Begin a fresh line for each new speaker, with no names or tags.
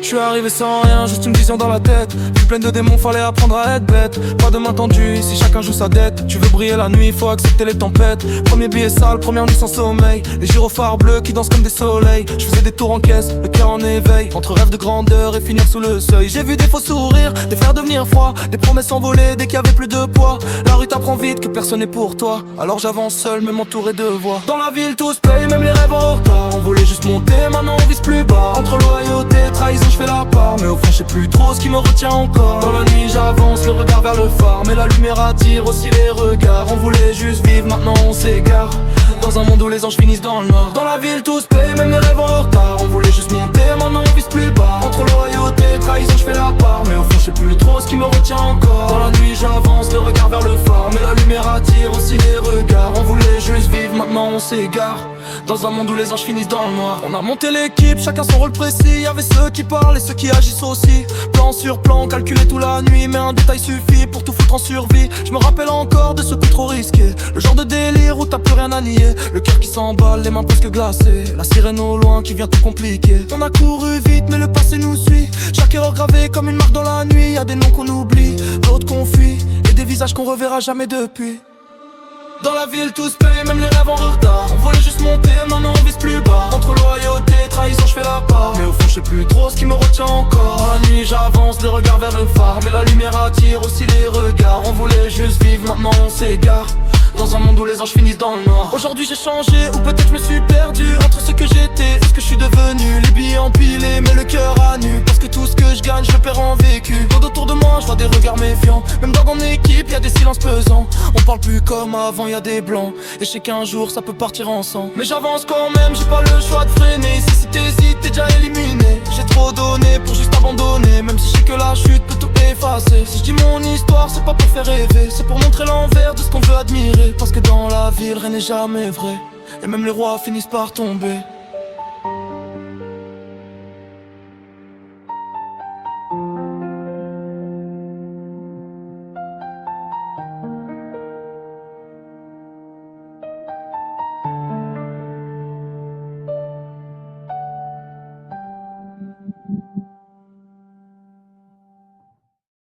Je suis arrivé sans rien, juste une vision dans la tête. Plus pleine de démons, fallait apprendre à être bête. Pas de main tendue, ici chacun joue sa dette. Tu veux briller la nuit, faut accepter les tempêtes. Premier billet sale, première nuit sans sommeil. Les gyrophares bleus qui dansent comme des soleils. Je faisais des tours en caisse, le cœur en éveil. Entre rêve de grandeur et finir sous le seuil. J'ai vu des faux sourires, des faire devenir froid. Des promesses envolées dès qu'il y avait plus de poids. La rue t'apprend vite que personne n'est pour toi. Alors j'avance seul, même entouré de voix. Dans la ville tous payent, même les rêves en retard. On voulait juste monter, maintenant on vise plus bas. Entre loyauté et trahison je fais la part. Mais au fond je sais plus trop ce qui me retient encore. Dans la nuit j'avance, le regard vers le phare. Mais la lumière attire aussi les regards. On voulait juste vivre, maintenant on s'égare. Dans un monde où les anges finissent dans le noir. Dans la ville tous payent, même les rêves en retard. On voulait juste monter, maintenant on vise plus bas. Entre loyauté et trahison je fais la part. Mais au fond je sais plus trop ce qui me retient encore. Dans la nuit j'avance, le regard vers le phare. Mais la lumière attire aussi les regards. On voulait juste vivre, maintenant on s'égare. Dans un monde où les anges finissent dans le noir. On a monté l'équipe, chacun son rôle précis. Y'avait ceux qui parlent et ceux qui agissent aussi. Plan sur plan, calculé toute la nuit. Mais un détail suffit pour tout foutre en survie. Je me rappelle encore de ce coup trop risqué. Le genre de délire où t'as plus rien à nier. Le cœur qui s'emballe, les mains presque glacées. La sirène au loin qui vient tout compliquer. On a couru vite mais le passé nous suit. Chaque erreur gravée comme une marque dans la nuit. Y'a des noms qu'on oublie, d'autres qu'on fuit. Et des visages qu'on reverra jamais depuis. Dans la ville tous payent, même les rêves en retard. On voulait juste monter, maintenant on vise plus bas. Entre loyauté et trahison je fais la part. Mais au fond je sais plus trop ce qui me retient encore. Dans la nuit j'avance, les regards vers le phare. Mais la lumière attire aussi les regards. On voulait juste vivre, maintenant on s'égare. Dans un monde où les anges finissent dans le noir. Aujourd'hui j'ai changé, ou peut-être je me suis perdu. Entre ce que j'étais et ce que je suis devenu. Les billets empilés, mais le cœur à nu. Parce que tout ce que je gagne, je le perds en vécu. Tout autour de moi, je vois des regards méfiants. Même dans mon équipe, y a des silences pesants. On parle plus comme avant, y a des blancs. Et je sais qu'un jour ça peut partir ensemble. Mais j'avance quand même, j'ai pas le choix de freiner. Si t'hésites, t'es déjà éliminé. J'ai trop donné pour juste abandonner. Même si je sais que la chute peut tout effacer. Si je dis mon histoire, c'est pas pour faire rêver. C'est pour montrer l'envers de ce qu'on veut admirer. Parce que dans la ville, rien n'est jamais vrai. Et même les rois finissent par tomber.